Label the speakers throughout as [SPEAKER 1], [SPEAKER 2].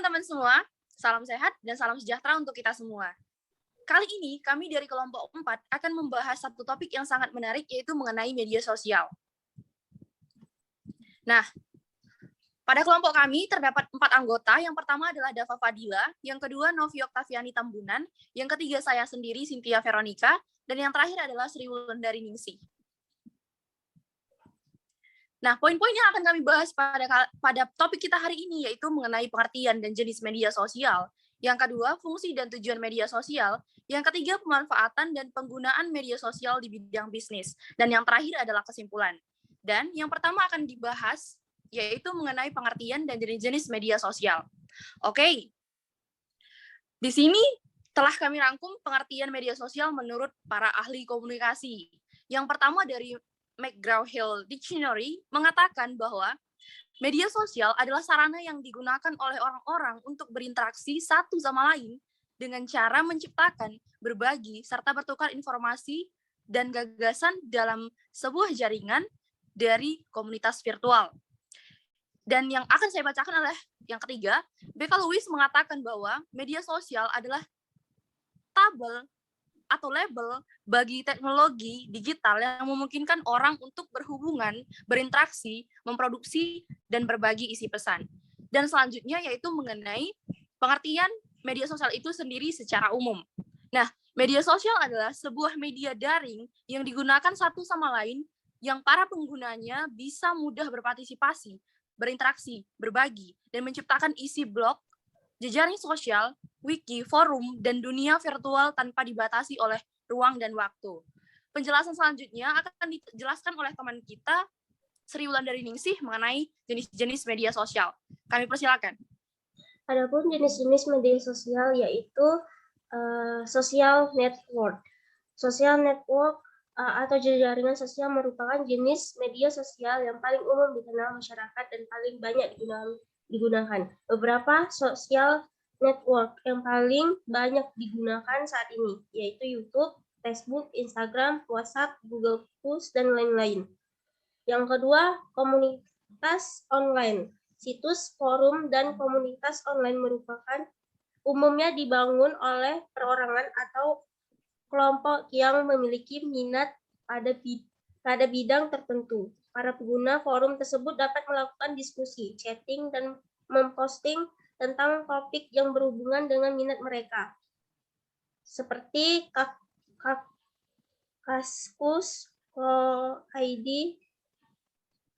[SPEAKER 1] teman-teman semua, salam sehat dan salam sejahtera untuk kita semua. Kali ini kami dari kelompok 4 akan membahas satu topik yang sangat menarik, yaitu mengenai media sosial. Nah, pada kelompok kami terdapat 4 anggota. Yang pertama adalah Dava Fadila, yang kedua Novi Oktaviani Tambunan, yang ketiga saya sendiri Cynthia Veronica, dan yang terakhir adalah Sri Wulandari Ningsih. Nah, poin-poin yang akan kami bahas pada topik kita hari ini yaitu mengenai pengertian dan jenis media sosial. Yang kedua, fungsi dan tujuan media sosial. Yang ketiga, pemanfaatan dan penggunaan media sosial di bidang bisnis. Dan yang terakhir adalah kesimpulan. Dan yang pertama akan dibahas yaitu mengenai pengertian dan jenis media sosial. Oke. Di sini telah kami rangkum pengertian media sosial menurut para ahli komunikasi. Yang pertama dari McGraw-Hill Dictionary mengatakan bahwa media sosial adalah sarana yang digunakan oleh orang-orang untuk berinteraksi satu sama lain dengan cara menciptakan, berbagi, serta bertukar informasi dan gagasan dalam sebuah jaringan dari komunitas virtual. Dan yang akan saya bacakan adalah yang ketiga, B.K. Lewis mengatakan bahwa media sosial adalah tabel atau label bagi teknologi digital yang memungkinkan orang untuk berhubungan, berinteraksi, memproduksi, dan berbagi isi pesan. Dan selanjutnya yaitu mengenai pengertian media sosial itu sendiri secara umum. Nah, media sosial adalah sebuah media daring yang digunakan satu sama lain yang para penggunanya bisa mudah berpartisipasi, berinteraksi, berbagi, dan menciptakan isi blog, jejaring sosial, wiki, forum, dan dunia virtual tanpa dibatasi oleh ruang dan waktu. Penjelasan selanjutnya akan dijelaskan oleh teman kita, Sri Wulandari Ningsih, mengenai jenis-jenis media sosial. Kami persilakan.
[SPEAKER 2] Adapun jenis-jenis media sosial yaitu social network. Social network atau jaringan sosial merupakan jenis media sosial yang paling umum dikenal masyarakat dan paling banyak digunakan. Beberapa social network yang paling banyak digunakan saat ini yaitu YouTube, Facebook, Instagram, WhatsApp, Google Plus, dan lain-lain. Yang kedua, komunitas online. Situs, forum, dan komunitas online merupakan umumnya dibangun oleh perorangan atau kelompok yang memiliki minat pada bidang tertentu. Para pengguna forum tersebut dapat melakukan diskusi, chatting, dan memposting tentang topik yang berhubungan dengan minat mereka. Seperti Kaskus, ID,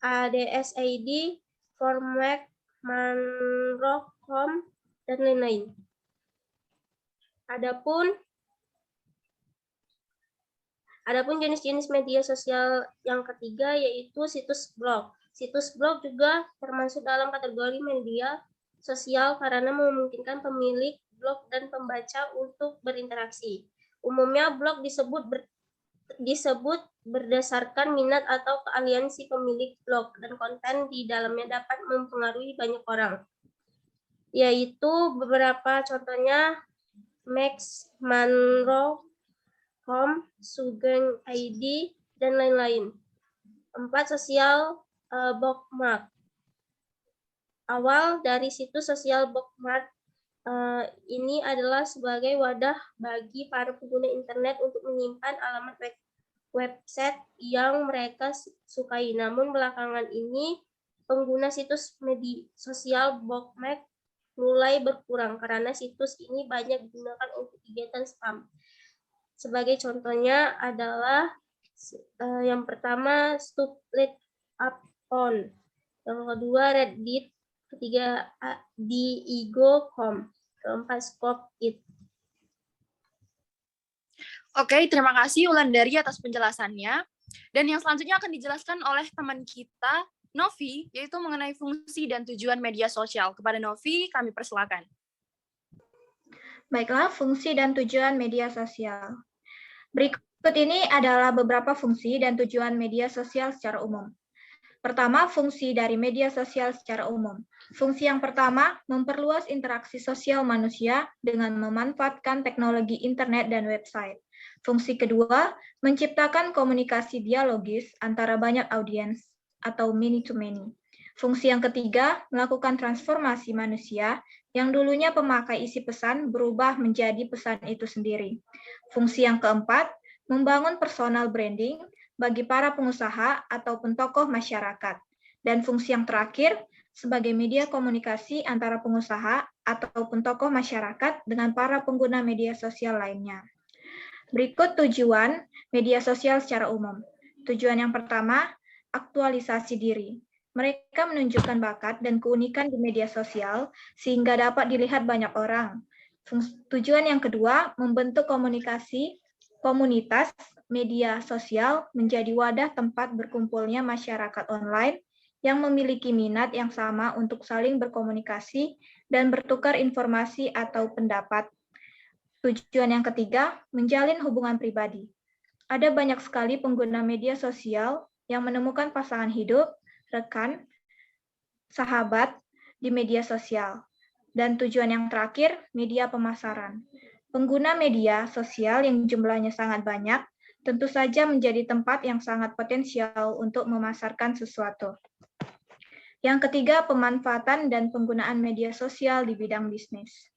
[SPEAKER 2] ADS-ID, Formac, Manrock.com, dan lain-lain. Adapun jenis-jenis media sosial yang ketiga yaitu situs blog. Situs blog juga termasuk dalam kategori media sosial karena memungkinkan pemilik blog dan pembaca untuk berinteraksi. Umumnya blog disebut berdasarkan minat atau keahlian si pemilik blog dan konten di dalamnya dapat mempengaruhi banyak orang. Yaitu beberapa contohnya Max Manrock.com, Sugeng ID, dan lain-lain. 4. Sosial bookmark. Awal dari situs sosial bookmark ini adalah sebagai wadah bagi para pengguna internet untuk menyimpan alamat website yang mereka sukai. Namun belakangan ini pengguna situs media sosial bookmark mulai berkurang karena situs ini banyak digunakan untuk kegiatan spam. Sebagai contohnya adalah yang pertama Stupid.upon, yang kedua Reddit, ketiga Diigo.com, keempat Scoop.it.
[SPEAKER 1] Oke, terima kasih Wulandari atas penjelasannya. Dan yang selanjutnya akan dijelaskan oleh teman kita, Novi, yaitu mengenai fungsi dan tujuan media sosial. Kepada Novi, kami persilakan.
[SPEAKER 3] Baiklah, fungsi dan tujuan media sosial. Berikut ini adalah beberapa fungsi dan tujuan media sosial secara umum. Pertama, fungsi dari media sosial secara umum. Fungsi yang pertama, memperluas interaksi sosial manusia dengan memanfaatkan teknologi internet dan website. Fungsi kedua, menciptakan komunikasi dialogis antara banyak audiens atau many to many. Fungsi yang ketiga, melakukan transformasi manusia yang dulunya pemakai isi pesan berubah menjadi pesan itu sendiri. Fungsi yang keempat, membangun personal branding bagi para pengusaha ataupun tokoh masyarakat. Dan fungsi yang terakhir, sebagai media komunikasi antara pengusaha ataupun tokoh masyarakat dengan para pengguna media sosial lainnya. Berikut tujuan media sosial secara umum. Tujuan yang pertama, aktualisasi diri. Mereka menunjukkan bakat dan keunikan di media sosial sehingga dapat dilihat banyak orang. Tujuan yang kedua, membentuk komunitas media sosial menjadi wadah tempat berkumpulnya masyarakat online yang memiliki minat yang sama untuk saling berkomunikasi dan bertukar informasi atau pendapat. Tujuan yang ketiga, menjalin hubungan pribadi. Ada banyak sekali pengguna media sosial yang menemukan pasangan hidup, rekan, sahabat di media sosial. Dan tujuan yang terakhir, media pemasaran. Pengguna media sosial yang jumlahnya sangat banyak, tentu saja menjadi tempat yang sangat potensial untuk memasarkan sesuatu. Yang ketiga, pemanfaatan dan penggunaan media sosial di bidang bisnis.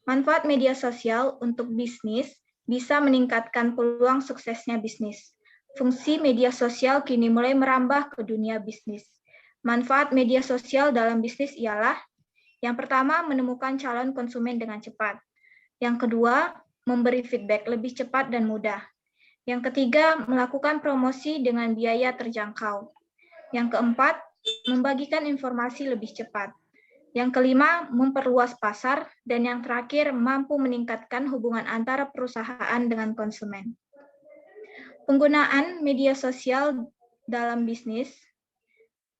[SPEAKER 3] Manfaat media sosial untuk bisnis bisa meningkatkan peluang suksesnya bisnis. Fungsi media sosial kini mulai merambah ke dunia bisnis. Manfaat media sosial dalam bisnis ialah yang pertama, menemukan calon konsumen dengan cepat. Yang kedua, memberi feedback lebih cepat dan mudah. Yang ketiga, melakukan promosi dengan biaya terjangkau. Yang keempat, membagikan informasi lebih cepat. Yang kelima, memperluas pasar. Dan yang terakhir, mampu meningkatkan hubungan antara perusahaan dengan konsumen. Penggunaan media sosial dalam bisnis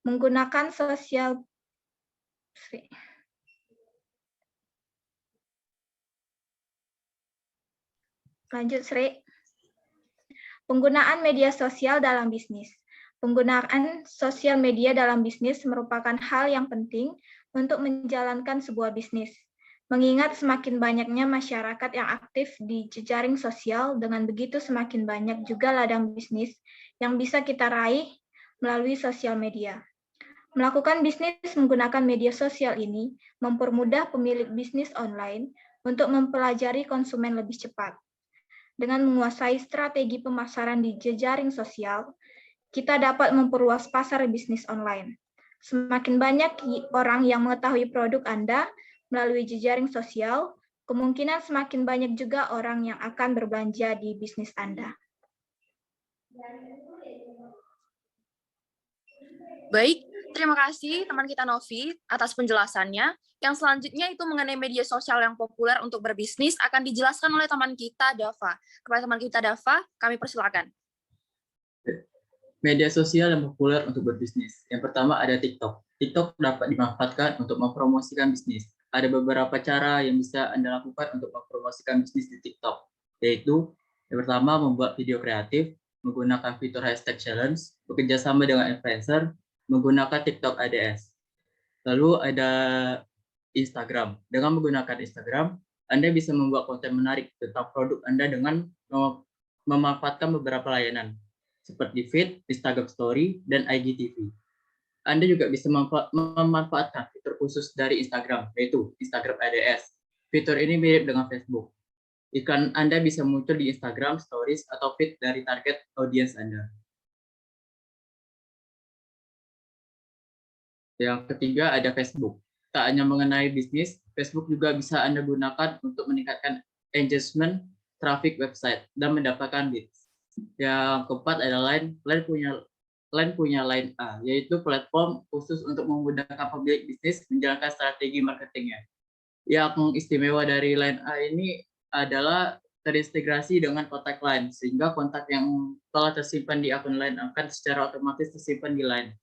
[SPEAKER 3] menggunakan sosial. Lanjut, Sri. Penggunaan media sosial dalam bisnis. Penggunaan sosial media dalam bisnis merupakan hal yang penting untuk menjalankan sebuah bisnis. Mengingat semakin banyaknya masyarakat yang aktif di jejaring sosial, dengan begitu semakin banyak juga ladang bisnis yang bisa kita raih melalui sosial media. Melakukan bisnis menggunakan media sosial ini mempermudah pemilik bisnis online untuk mempelajari konsumen lebih cepat. Dengan menguasai strategi pemasaran di jejaring sosial, kita dapat memperluas pasar bisnis online. Semakin banyak orang yang mengetahui produk Anda melalui jejaring sosial, kemungkinan semakin banyak juga orang yang akan berbelanja di bisnis Anda.
[SPEAKER 1] Baik, terima kasih teman kita Novi atas penjelasannya. Yang selanjutnya itu mengenai media sosial yang populer untuk berbisnis akan dijelaskan oleh teman kita Dava. Kepada teman kita Dava, kami persilakan.
[SPEAKER 4] Media sosial yang populer untuk berbisnis. Yang pertama ada TikTok. TikTok dapat dimanfaatkan untuk mempromosikan bisnis. Ada beberapa cara yang bisa Anda lakukan untuk mempromosikan bisnis di TikTok, yaitu yang pertama membuat video kreatif, menggunakan fitur hashtag challenge, bekerja sama dengan influencer, menggunakan TikTok ADS. Lalu ada Instagram. Dengan menggunakan Instagram, Anda bisa membuat konten menarik tentang produk Anda dengan memanfaatkan beberapa layanan, seperti Feed, Instagram Story, dan IGTV. Anda juga bisa memanfaatkan fitur khusus dari Instagram, yaitu Instagram ADS. Fitur ini mirip dengan Facebook. Iklan Anda bisa muncul di Instagram, Stories, atau feed dari target audiens Anda. Yang ketiga ada Facebook. Tak hanya mengenai bisnis, Facebook juga bisa Anda gunakan untuk meningkatkan engagement, traffic website, dan mendapatkan leads. Yang keempat ada Line. Line punya Line A, yaitu platform khusus untuk memudahkan pemilik bisnis menjalankan strategi marketingnya. Yang istimewa dari Line A ini adalah terintegrasi dengan kontak Line, sehingga kontak yang telah tersimpan di akun Line akan secara otomatis tersimpan di Line.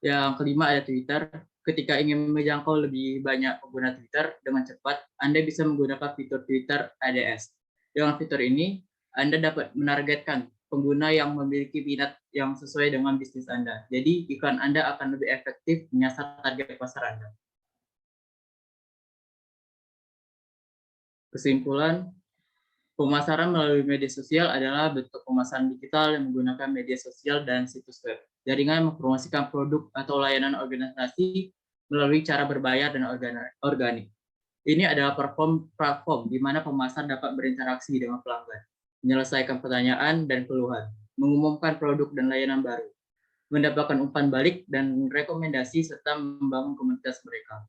[SPEAKER 4] Yang kelima ada Twitter. Ketika ingin menjangkau lebih banyak pengguna Twitter dengan cepat, Anda bisa menggunakan fitur Twitter ADS. Dengan fitur ini, Anda dapat menargetkan pengguna yang memiliki minat yang sesuai dengan bisnis Anda. Jadi, iklan Anda akan lebih efektif menyasar target pasar Anda. Kesimpulan, pemasaran melalui media sosial adalah bentuk pemasaran digital yang menggunakan media sosial dan situs web. Jaringan mempromosikan produk atau layanan organisasi melalui cara berbayar dan organik. Ini adalah platform di mana pemesan dapat berinteraksi dengan pelanggan, menyelesaikan pertanyaan dan keluhan, mengumumkan produk dan layanan baru, mendapatkan umpan balik dan rekomendasi, serta membangun komunitas mereka.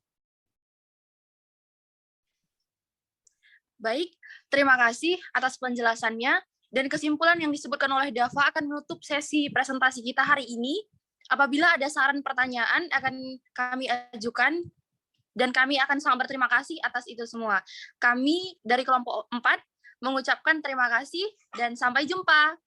[SPEAKER 1] Baik, terima kasih atas penjelasannya. Dan kesimpulan yang disebutkan oleh Dava akan menutup sesi presentasi kita hari ini. Apabila ada saran pertanyaan akan kami ajukan dan kami akan sangat berterima kasih atas itu semua. Kami dari kelompok 4 mengucapkan terima kasih dan sampai jumpa.